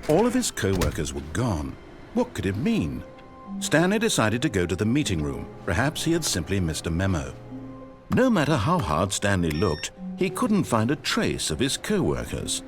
All of his co-workers were gone. What could it mean? Stanley decided to go to the meeting room. Perhaps he had simply missed a memo. No matter how hard Stanley looked, he couldn't find a trace of his co-workers.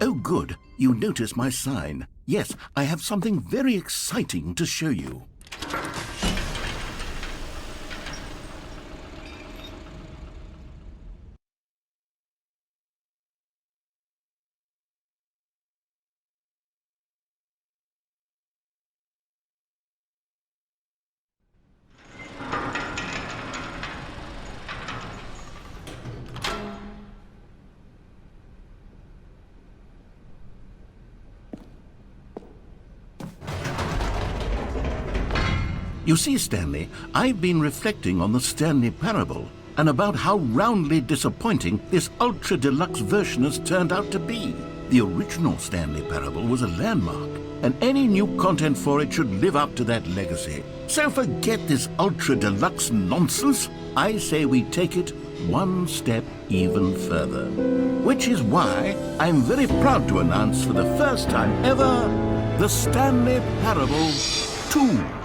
Oh, good. You notice my sign. Yes, I have something very exciting to show you. You see, Stanley, I've been reflecting on the Stanley Parable and about how roundly disappointing this Ultra Deluxe version has turned out to be. The original Stanley Parable was a landmark, and any new content for it should live up to that legacy. So forget this Ultra Deluxe nonsense. I say we take it one step even further. Which is why I'm very proud to announce for the first time ever, the Stanley Parable 2.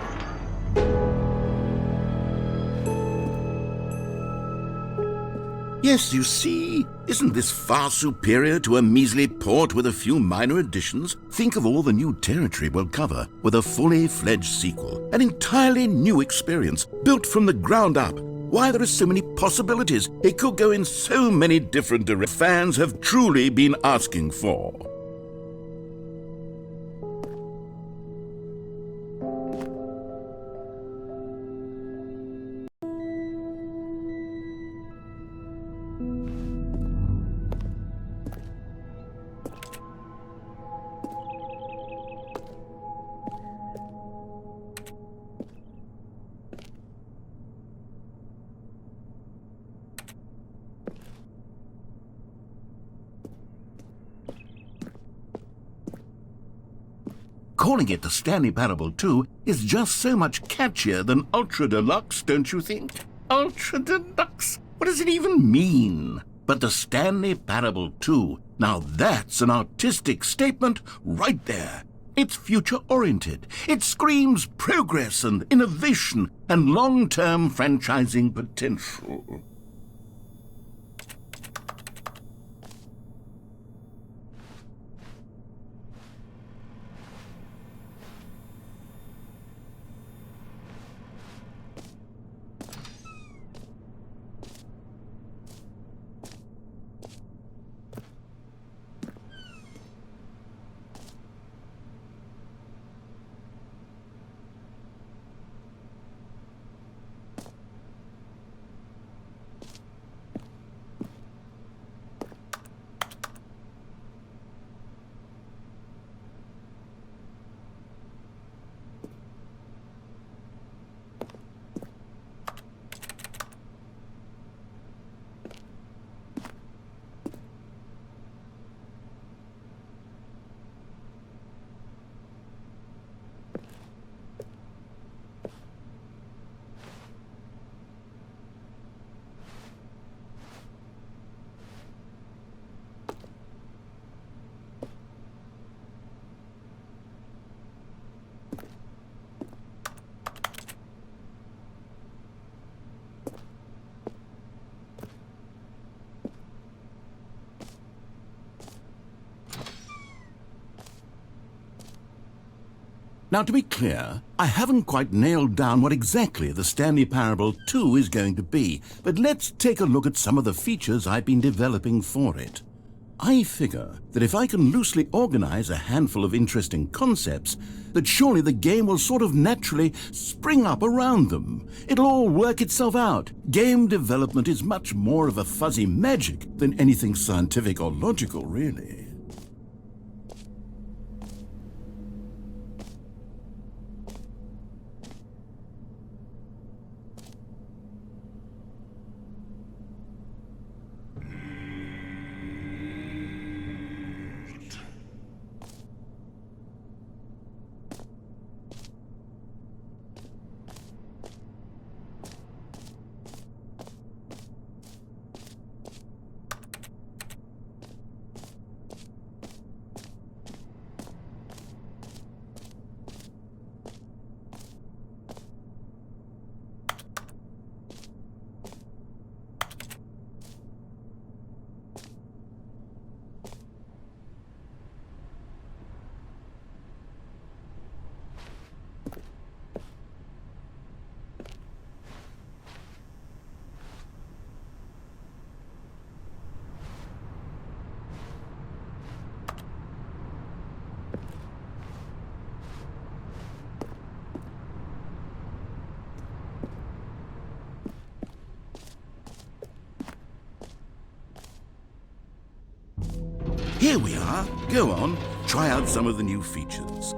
Yes, you see, isn't this far superior to a measly port with a few minor additions? Think of all the new territory we'll cover with a fully fledged sequel, an entirely new experience, built from the ground up. Why, there are so many possibilities. It could go in so many different directions fans have truly been asking for. Calling it the Stanley Parable 2 is just so much catchier than Ultra Deluxe, don't you think? Ultra Deluxe? What does it even mean? But the Stanley Parable 2, now that's an artistic statement right there. It's future-oriented. It screams progress and innovation and long-term franchising potential. Now, to be clear, I haven't quite nailed down what exactly the Stanley Parable 2 is going to be, but let's take a look at some of the features I've been developing for it. I figure that if I can loosely organize a handful of interesting concepts, that surely the game will sort of naturally spring up around them. It'll all work itself out. Game development is much more of a fuzzy magic than anything scientific or logical, really. Here we are. Go on, try out some of the new features.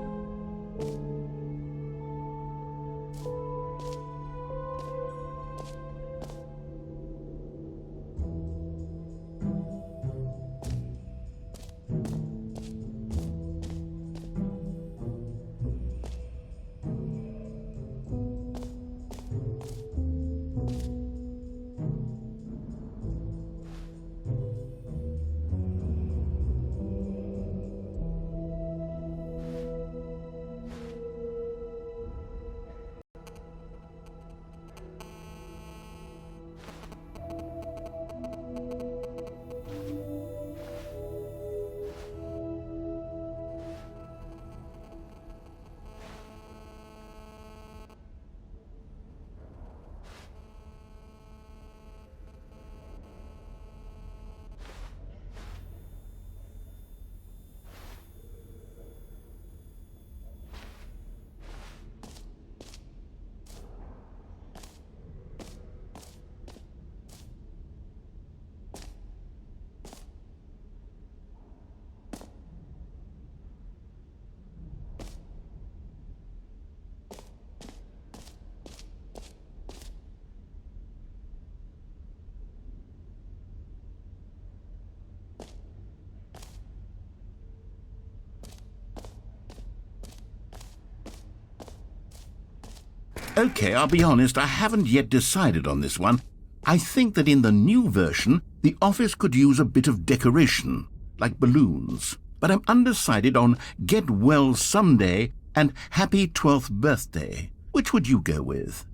Okay, I'll be honest, I haven't yet decided on this one. I think that in the new version, the office could use a bit of decoration, like balloons. But I'm undecided on Get Well Someday and Happy 12th Birthday. Which would you go with?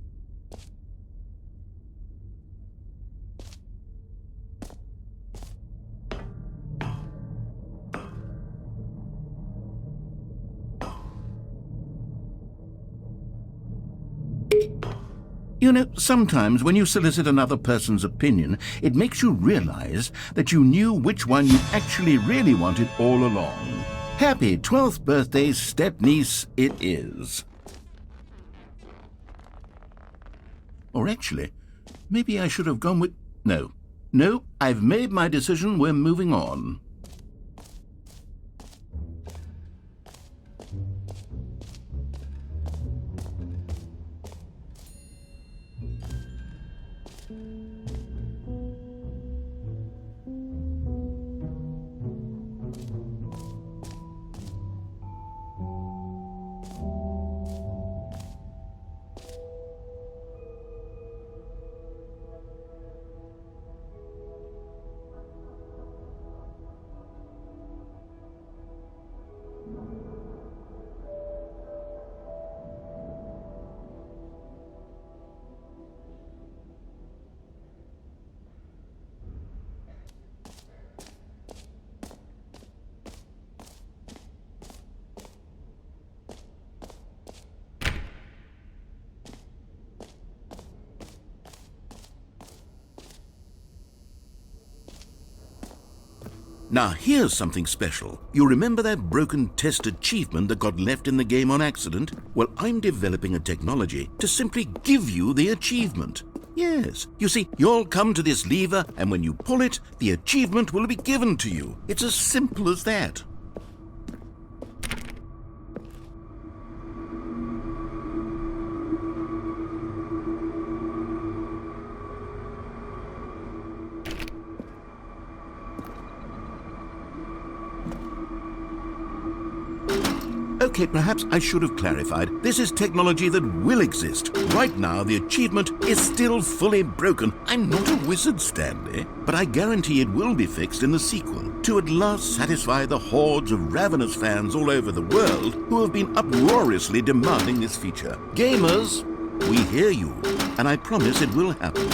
You know, sometimes when you solicit another person's opinion, it makes you realize that you knew which one you actually really wanted all along. Happy 12th birthday, step-niece, it is. Or actually, maybe I should have gone with... No, I've made my decision, we're moving on. Now here's something special. You remember that broken test achievement that got left in the game on accident? Well, I'm developing a technology to simply give you the achievement. Yes, you see, you'll come to this lever, and when you pull it, the achievement will be given to you. It's as simple as that. Okay, perhaps I should have clarified. This is technology that will exist. Right now, the achievement is still fully broken. I'm not a wizard, Stanley, but I guarantee it will be fixed in the sequel to at last satisfy the hordes of ravenous fans all over the world who have been uproariously demanding this feature. Gamers, we hear you, and I promise it will happen.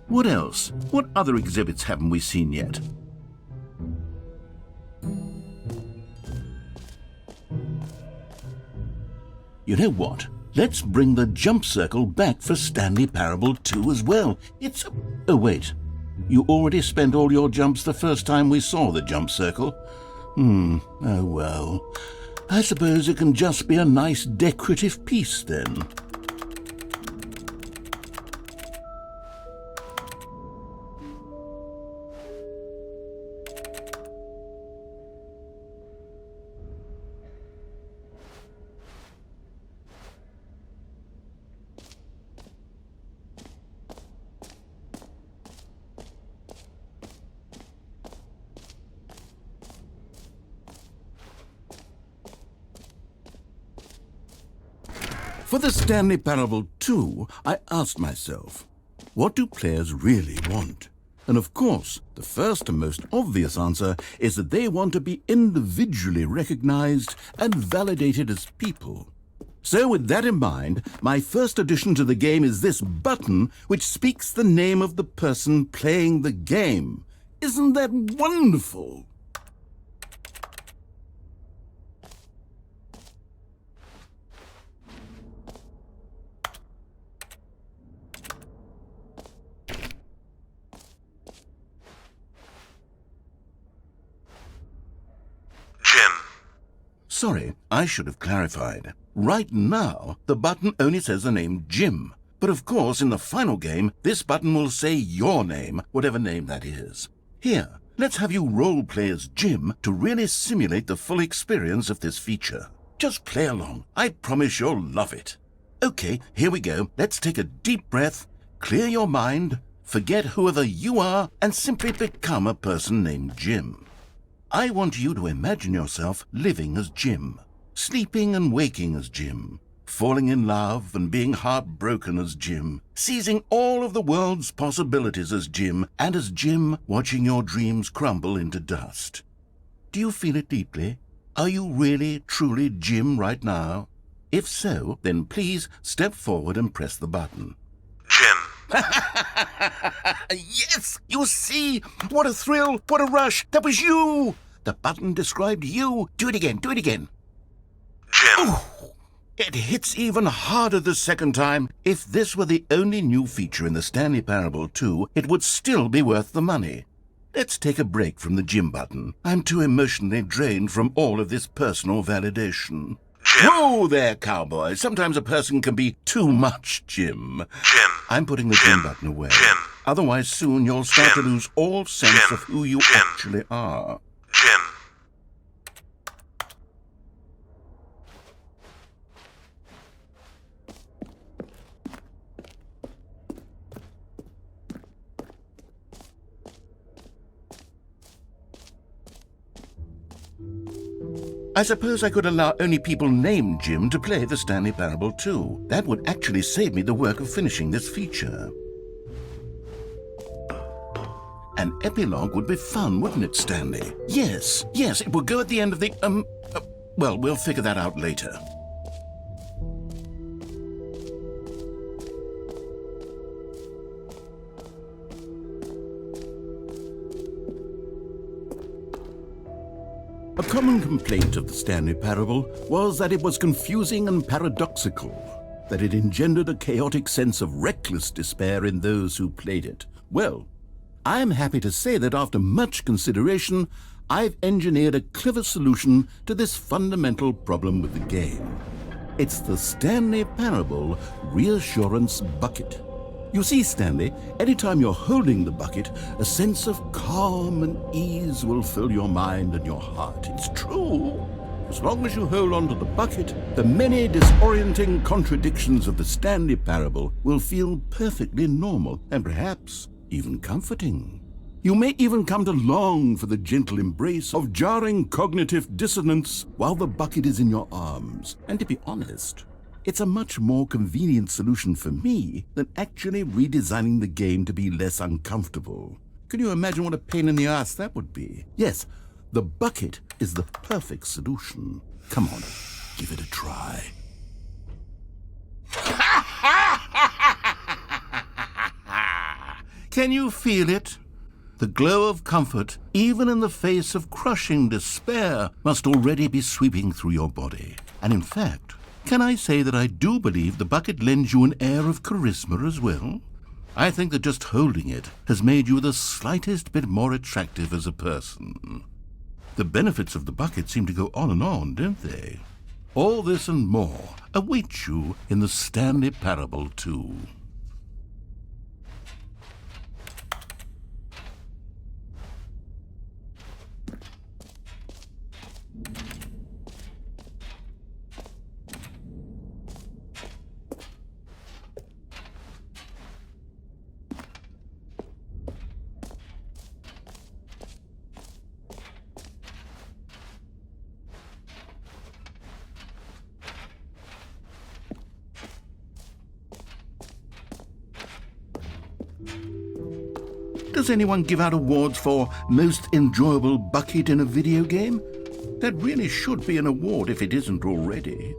What else? What other exhibits haven't we seen yet? You know what? Let's bring the jump circle back for Stanley Parable 2 as well. It's... Oh, wait. You already spent all your jumps the first time we saw the jump circle? Oh well. I suppose it can just be a nice decorative piece then. For the Stanley Parable 2, I asked myself, what do players really want? And of course, the first and most obvious answer is that they want to be individually recognized and validated as people. So with that in mind, my first addition to the game is this button which speaks the name of the person playing the game. Isn't that wonderful? Sorry, I should have clarified. Right now, the button only says the name Jim. But of course, in the final game, this button will say your name, whatever name that is. Here, let's have you role-play as Jim to really simulate the full experience of this feature. Just play along. I promise you'll love it. Okay, here we go. Let's take a deep breath, clear your mind, forget whoever you are, and simply become a person named Jim. I want you to imagine yourself living as Jim, sleeping and waking as Jim, falling in love and being heartbroken as Jim, seizing all of the world's possibilities as Jim, and as Jim watching your dreams crumble into dust. Do you feel it deeply? Are you really, truly Jim right now? If so, then please step forward and press the button. Jim. Yes! You see? What a thrill! What a rush! That was you! The button described you. Do it again. Do it again. Jim. Ooh, it hits even harder the second time. If this were the only new feature in the Stanley Parable 2, it would still be worth the money. Let's take a break from the Jim button. I'm too emotionally drained from all of this personal validation. Jim. Whoa there, cowboy. Sometimes a person can be too much, Jim. Jim. I'm putting the Jim button away. Jim. Otherwise, soon you'll start to lose all sense Jim. of who you Jim. actually are. Jim. I suppose I could allow only people named Jim to play the Stanley Parable 2. That would actually save me the work of finishing this feature. An epilogue would be fun, wouldn't it, Stanley? Yes, it would go at the end of the, well, we'll figure that out later. common complaint of the Stanley Parable was that it was confusing and paradoxical, that it engendered a chaotic sense of reckless despair in those who played it. Well, I'm happy to say that after much consideration, I've engineered a clever solution to this fundamental problem with the game. It's the Stanley Parable Reassurance Bucket. You see, Stanley, anytime you're holding the bucket, a sense of calm and ease will fill your mind and your heart. It's true. As long as you hold on to the bucket, the many disorienting contradictions of the Stanley Parable will feel perfectly normal and perhaps even comforting. You may even come to long for the gentle embrace of jarring cognitive dissonance while the bucket is in your arms. And to be honest, it's a much more convenient solution for me than actually redesigning the game to be less uncomfortable. Can you imagine what a pain in the ass that would be? Yes, the bucket is the perfect solution. Come on, give it a try. Can you feel it? The glow of comfort, even in the face of crushing despair, must already be sweeping through your body. And in fact, can I say that I do believe the bucket lends you an air of charisma as well? I think that just holding it has made you the slightest bit more attractive as a person. The benefits of the bucket seem to go on, don't they? All this and more await you in the Stanley Parable 2. Does anyone give out awards for most enjoyable bucket in a video game? That really should be an award if it isn't already.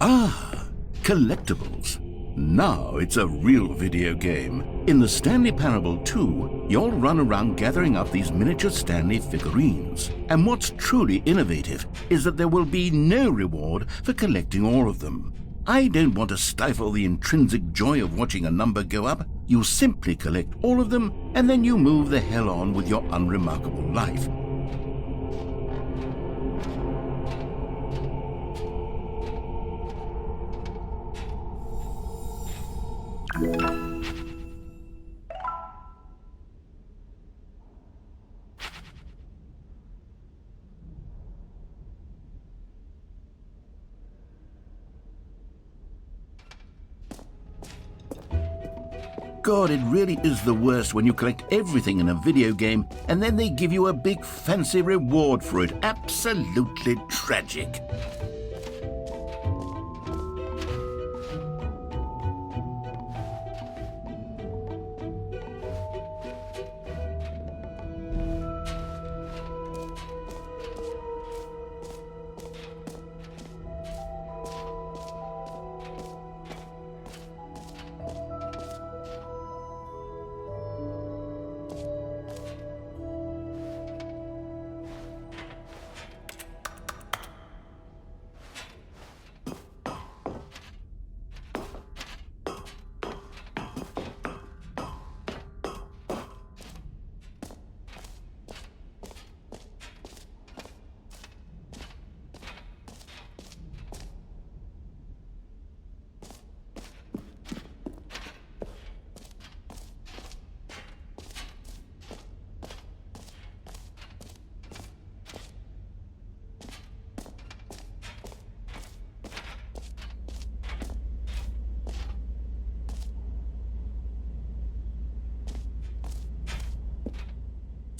Ah, collectibles. Now it's a real video game. In the Stanley Parable 2, you'll run around gathering up these miniature Stanley figurines. And what's truly innovative is that there will be no reward for collecting all of them. I don't want to stifle the intrinsic joy of watching a number go up. You simply collect all of them, and then you move the hell on with your unremarkable life. God, it really is the worst when you collect everything in a video game and then they give you a big fancy reward for it. Absolutely tragic.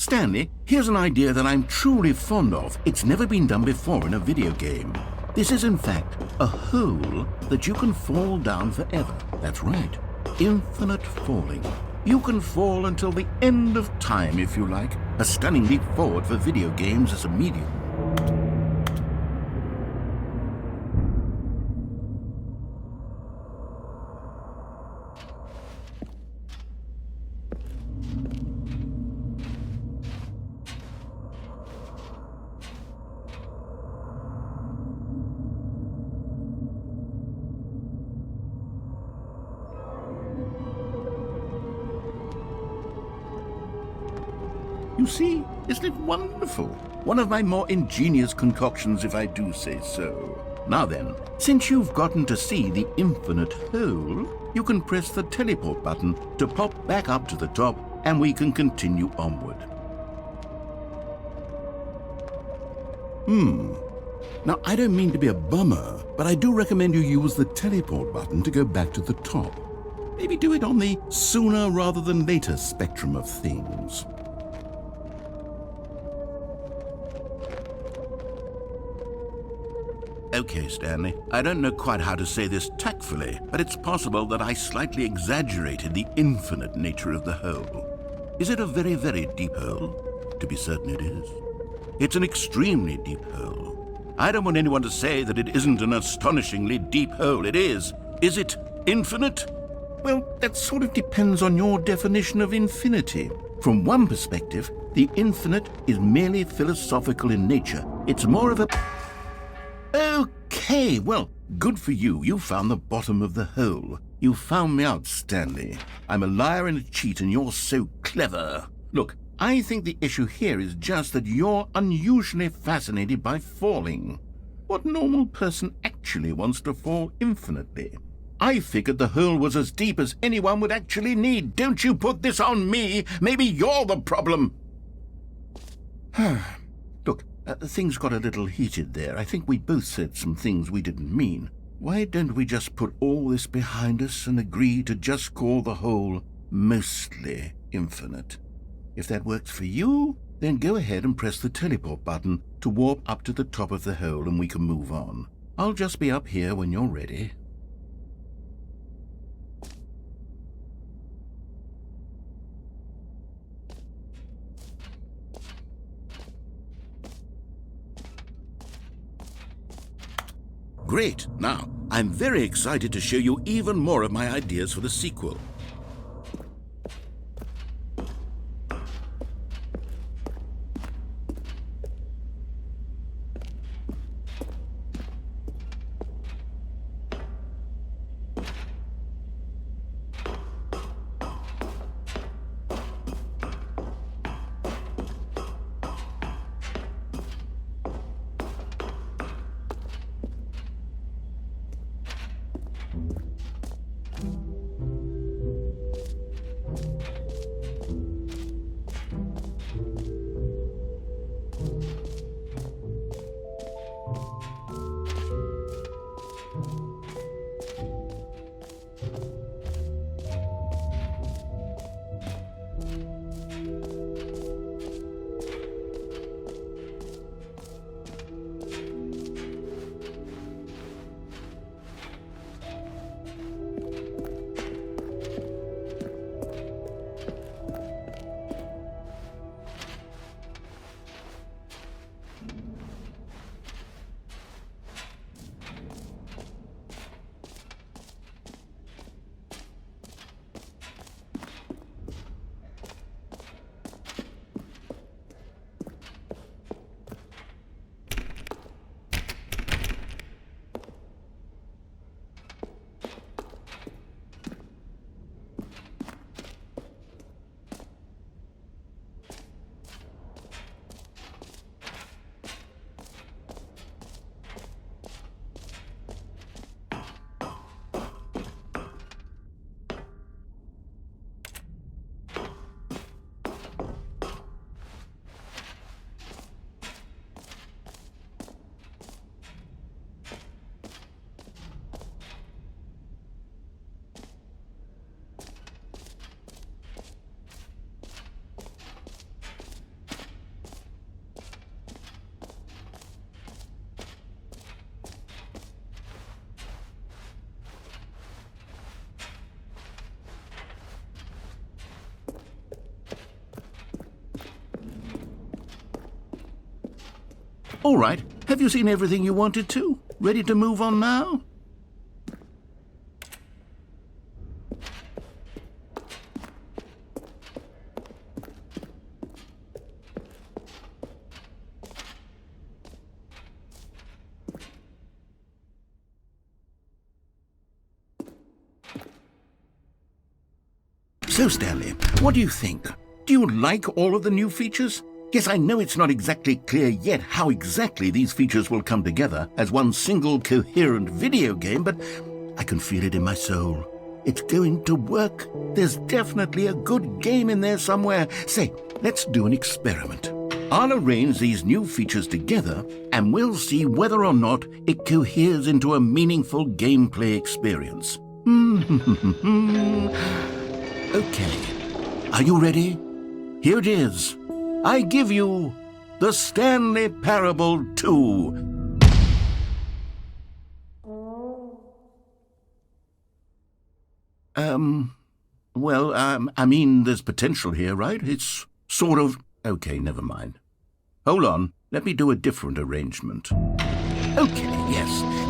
Stanley, here's an idea that I'm truly fond of. It's never been done before in a video game. This is in fact a hole that you can fall down forever. That's right, infinite falling. You can fall until the end of time if you like. A stunning leap forward for video games as a medium. You see, isn't it wonderful? One of my more ingenious concoctions, if I do say so. Now then, since you've gotten to see the infinite hole, you can press the teleport button to pop back up to the top, and we can continue onward. Now, I don't mean to be a bummer, but I do recommend you use the teleport button to go back to the top. Maybe do it on the sooner rather than later spectrum of things. Okay, Stanley, I don't know quite how to say this tactfully, but it's possible that I slightly exaggerated the infinite nature of the hole. Is it a very, very deep hole? To be certain it is. It's an extremely deep hole. I don't want anyone to say that it isn't an astonishingly deep hole. It is. Is it infinite? Well, that sort of depends on your definition of infinity. From one perspective, the infinite is merely philosophical in nature. It's more of a... Okay, well, good for you. You found the bottom of the hole. You found me out, Stanley. I'm a liar and a cheat, and you're so clever. Look, I think the issue here is just that you're unusually fascinated by falling. What normal person actually wants to fall infinitely? I figured the hole was as deep as anyone would actually need. Don't you put this on me. Maybe you're the problem. Look, things got a little heated there. I think we both said some things we didn't mean. Why don't we just put all this behind us and agree to just call the hole mostly infinite? If that works for you, then go ahead and press the teleport button to warp up to the top of the hole and we can move on. I'll just be up here when you're ready. Great! Now, I'm very excited to show you even more of my ideas for the sequel. All right, have you seen everything you wanted to? Ready to move on now? So, Stanley, what do you think? Do you like all of the new features? Yes, I know it's not exactly clear yet how exactly these features will come together as one single coherent video game, but I can feel it in my soul. It's going to work. There's definitely a good game in there somewhere. Say, let's do an experiment. I'll arrange these new features together, and we'll see whether or not it coheres into a meaningful gameplay experience. Okay, are you ready? Here it is. I give you the Stanley Parable 2. I mean, there's potential here, right? It's sort of... Okay, never mind. Hold on, let me do a different arrangement. Okay,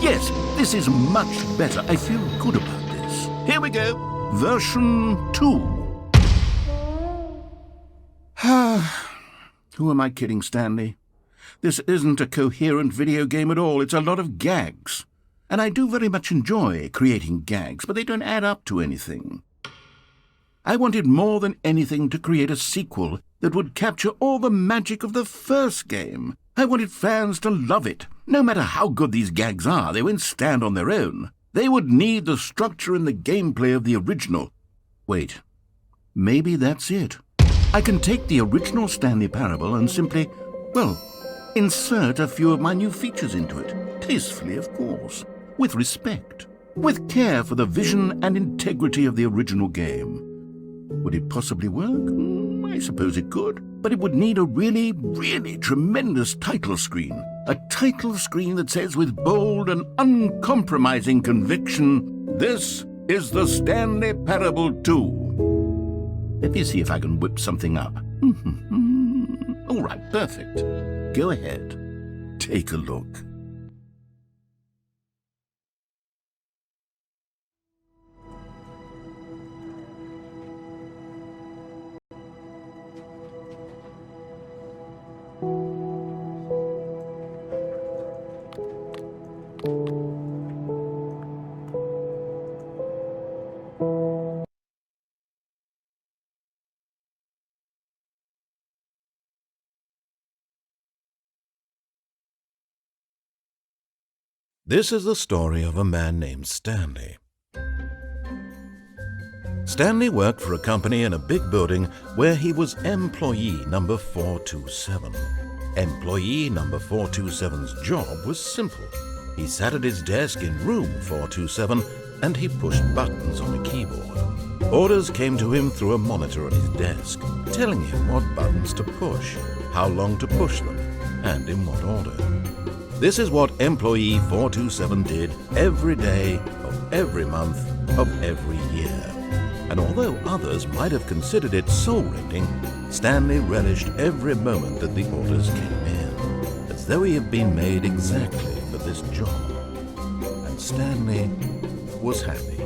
yes, this is much better. I feel good about this. Here we go. Version 2. Who am I kidding, Stanley? This isn't a coherent video game at all. It's a lot of gags. And I do very much enjoy creating gags, but they don't add up to anything. I wanted more than anything to create a sequel that would capture all the magic of the first game. I wanted fans to love it. No matter how good these gags are, they won't stand on their own. They would need the structure and the gameplay of the original. Wait, maybe that's it. I can take the original Stanley Parable and simply, insert a few of my new features into it. Tastefully, of course. With respect. With care for the vision and integrity of the original game. Would it possibly work? I suppose it could. But it would need a really, really tremendous title screen. A title screen that says with bold and uncompromising conviction, "This is the Stanley Parable 2. Let me see if I can whip something up. All right, perfect. Go ahead. Take a look. This is the story of a man named Stanley. Stanley worked for a company in a big building where he was employee number 427. Employee number 427's job was simple. He sat at his desk in room 427 and he pushed buttons on a keyboard. Orders came to him through a monitor on his desk, telling him what buttons to push, how long to push them, and in what order. This is what employee 427 did every day of every month of every year. And although others might have considered it soul-rending, Stanley relished every moment that the orders came in, as though he had been made exactly for this job. And Stanley was happy.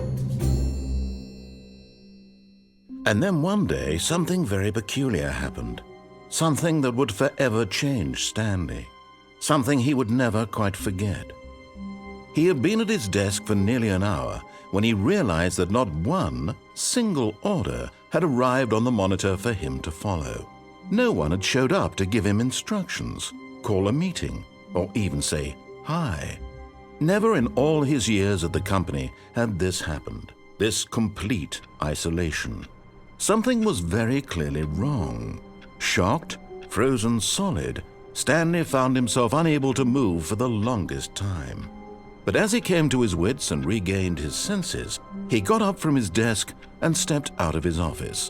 And then one day, something very peculiar happened. Something that would forever change Stanley. Something he would never quite forget. He had been at his desk for nearly an hour when he realized that not one single order had arrived on the monitor for him to follow. No one had showed up to give him instructions, call a meeting, or even say hi. Never in all his years at the company had this happened, this complete isolation. Something was very clearly wrong. Shocked, frozen solid, Stanley found himself unable to move for the longest time. But as he came to his wits and regained his senses, he got up from his desk and stepped out of his office.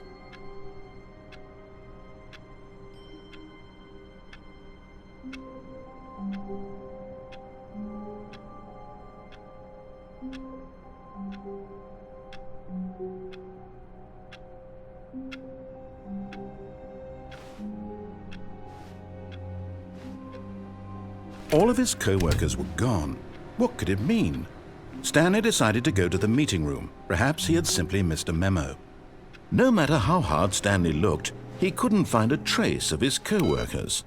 All of his co-workers were gone. What could it mean? Stanley decided to go to the meeting room. Perhaps he had simply missed a memo. No matter how hard Stanley looked, he couldn't find a trace of his co-workers.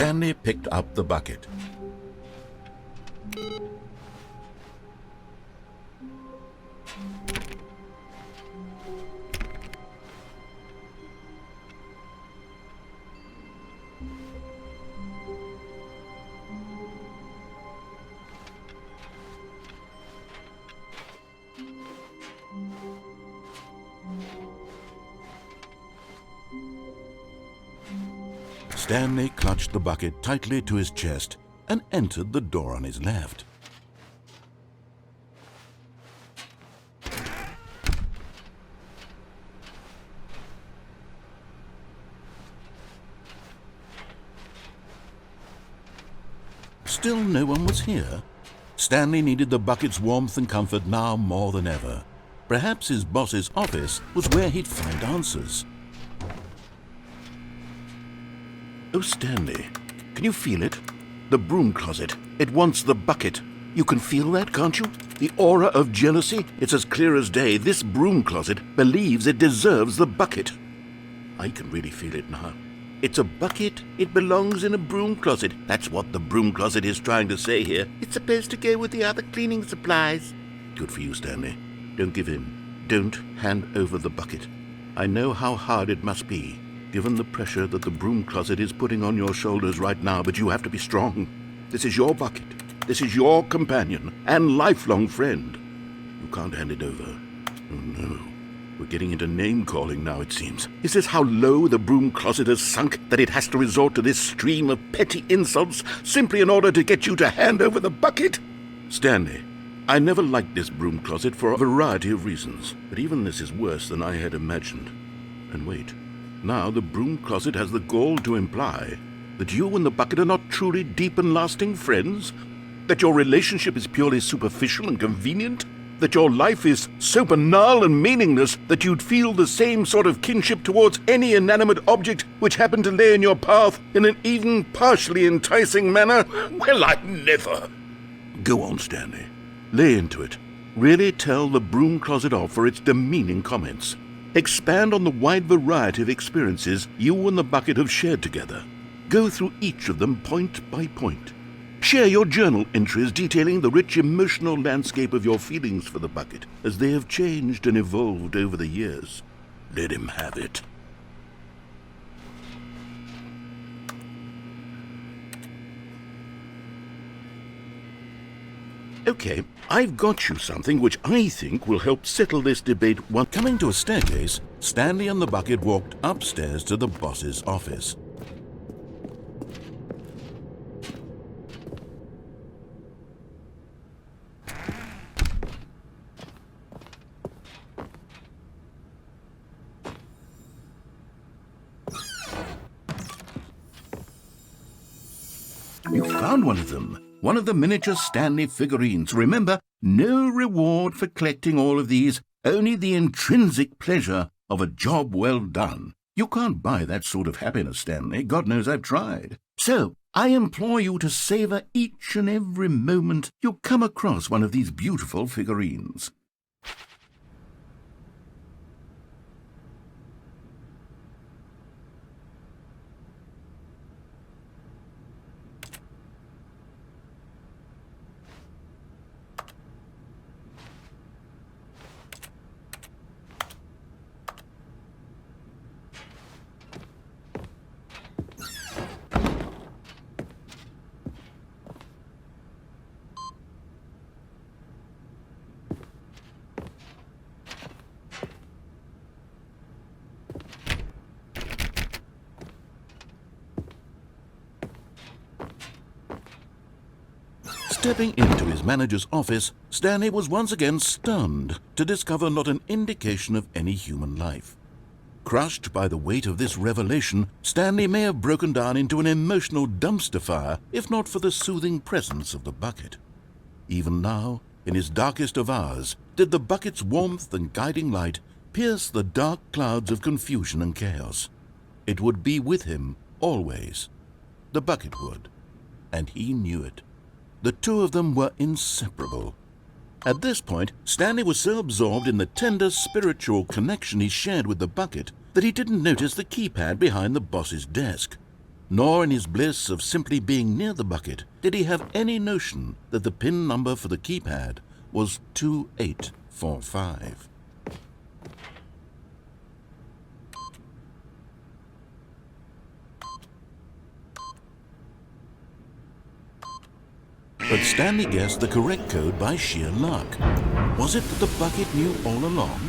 Stanley picked up the bucket. Stanley clutched the bucket tightly to his chest and entered the door on his left. Still no one was here. Stanley needed the bucket's warmth and comfort now more than ever. Perhaps his boss's office was where he'd find answers. Oh, Stanley, can you feel it? The broom closet. It wants the bucket. You can feel that, can't you? The aura of jealousy. It's as clear as day. This broom closet believes it deserves the bucket. I can really feel it now. It's a bucket. It belongs in a broom closet. That's what the broom closet is trying to say here. It's supposed to go with the other cleaning supplies. Good for you, Stanley. Don't give in. Don't hand over the bucket. I know how hard it must be, given the pressure that the broom closet is putting on your shoulders right now, but you have to be strong. This is your bucket. This is your companion and lifelong friend. You can't hand it over. Oh, no. We're getting into name-calling now, it seems. Is this how low the broom closet has sunk, that it has to resort to this stream of petty insults simply in order to get you to hand over the bucket? Stanley, I never liked this broom closet for a variety of reasons, but even this is worse than I had imagined. And wait, now the broom closet has the gall to imply that you and the bucket are not truly deep and lasting friends? That your relationship is purely superficial and convenient? That your life is so banal and meaningless that you'd feel the same sort of kinship towards any inanimate object which happened to lay in your path in an even partially enticing manner? Well, I never. Go on, Stanley. Lay into it. Really tell the broom closet off for its demeaning comments. Expand on the wide variety of experiences you and the bucket have shared together. Go through each of them point by point. Share your journal entries detailing the rich emotional landscape of your feelings for the bucket as they have changed and evolved over the years. Let him have it. Okay, I've got you something which I think will help settle this debate. Coming to a staircase, Stanley and the bucket walked upstairs to the boss's office. You found one of them. One of the miniature Stanley figurines. Remember, no reward for collecting all of these, only the intrinsic pleasure of a job well done. You can't buy that sort of happiness, Stanley. God knows I've tried. So, I implore you to savor each and every moment you come across one of these beautiful figurines. Stepping into his manager's office, Stanley was once again stunned to discover not an indication of any human life. Crushed by the weight of this revelation, Stanley may have broken down into an emotional dumpster fire if not for the soothing presence of the bucket. Even now, in his darkest of hours, did the bucket's warmth and guiding light pierce the dark clouds of confusion and chaos. It would be with him always. The bucket would, and he knew it. The two of them were inseparable. At this point, Stanley was so absorbed in the tender spiritual connection he shared with the bucket that he didn't notice the keypad behind the boss's desk. nor in his bliss of simply being near the bucket did he have any notion that the pin number for the keypad was 2845. But Stanley guessed the correct code by sheer luck. Was it that the bucket knew all along?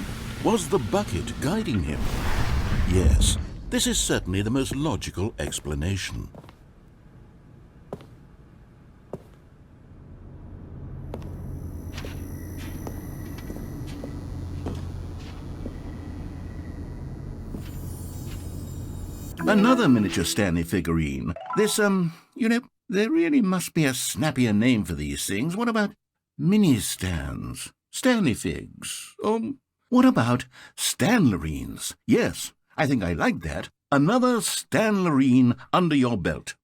Was the bucket guiding him? Yes, this is certainly the most logical explanation. Another miniature Stanley figurine. This, there really must be a snappier name for these things. What about mini-stands? Stanley figs? Or what about Stanlerines? Yes, I think I like that. Another Stanlerine under your belt.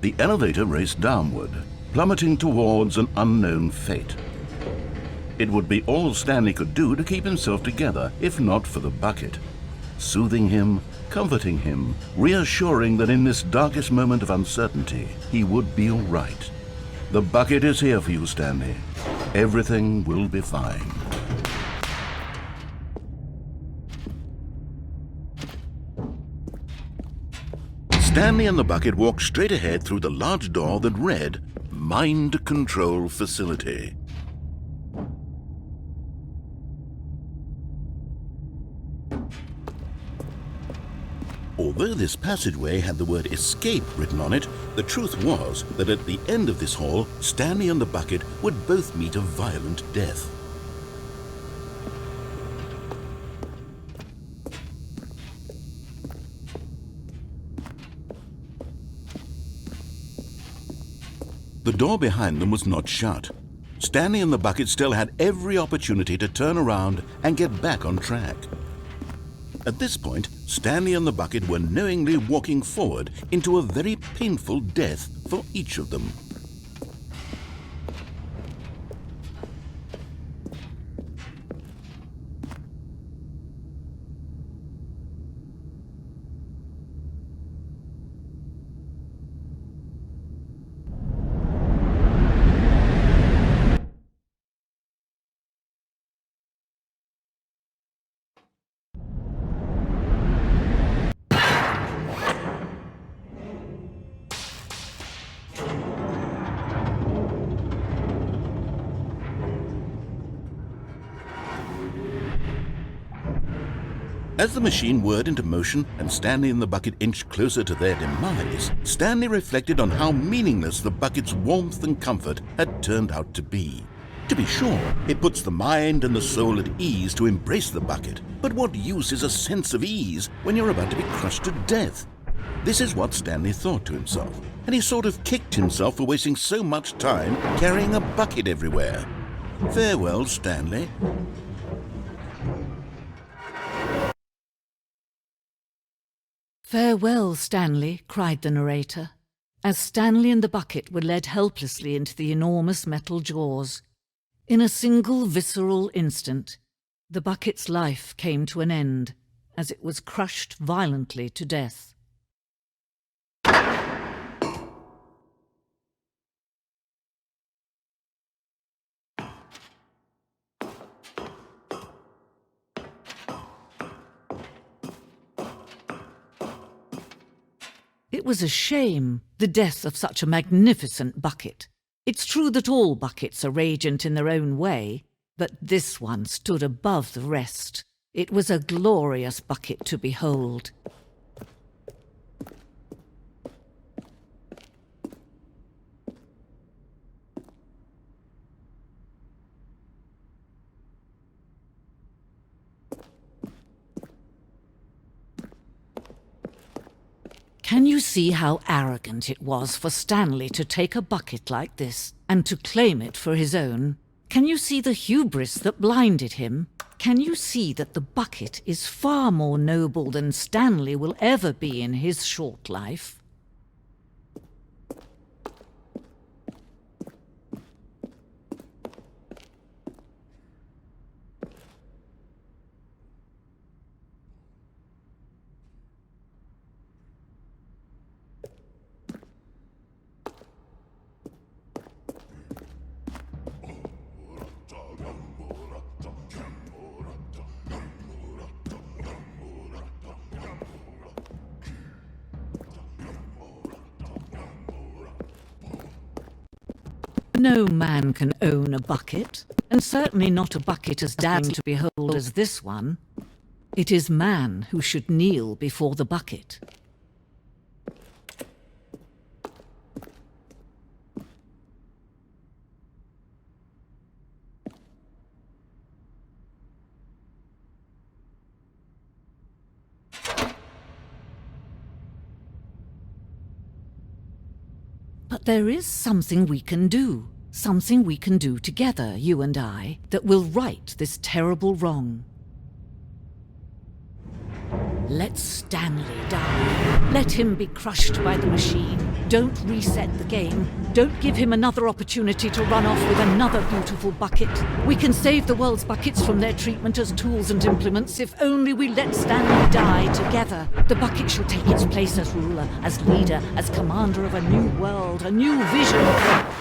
The elevator raced downward, plummeting towards an unknown fate. It would be all Stanley could do to keep himself together, if not for the bucket. Soothing him, comforting him, reassuring that in this darkest moment of uncertainty, he would be all right. The bucket is here for you, Stanley. Everything will be fine. Stanley and the bucket walked straight ahead through the large door that read, Mind Control Facility. Although this passageway had the word escape written on it, the truth was that at the end of this hall, Stanley and the bucket would both meet a violent death. The door behind them was not shut. Stanley and the bucket still had every opportunity to turn around and get back on track. At this point, Stanley and the bucket were knowingly walking forward into a very painful death for each of them. As the machine whirred into motion and Stanley and the bucket inched closer to their demise, Stanley reflected on how meaningless the bucket's warmth and comfort had turned out to be. To be sure, it puts the mind and the soul at ease to embrace the bucket, but what use is a sense of ease when you're about to be crushed to death? This is what Stanley thought to himself, and he sort of kicked himself for wasting so much time carrying a bucket everywhere. Farewell, Stanley. "Farewell, Stanley," cried the narrator, as Stanley and the bucket were led helplessly into the enormous metal jaws. In a single visceral instant, the bucket's life came to an end as it was crushed violently to death. It was a shame, the death of such a magnificent bucket. It's true that all buckets are radiant in their own way, but this one stood above the rest. It was a glorious bucket to behold. Can you see how arrogant it was for Stanley to take a bucket like this and to claim it for his own? Can you see the hubris that blinded him? Can you see that the bucket is far more noble than Stanley will ever be in his short life? No man can own a bucket, and certainly not a bucket as damning to behold as this one. It is man who should kneel before the bucket. But there is something we can do. Something we can do together, you and I, that will right this terrible wrong. Let Stanley die. Let him be crushed by the machine. Don't reset the game. Don't give him another opportunity to run off with another beautiful bucket. We can save the world's buckets from their treatment as tools and implements if only we let Stanley die together. The bucket shall take its place as ruler, as leader, as commander of a new world, a new vision.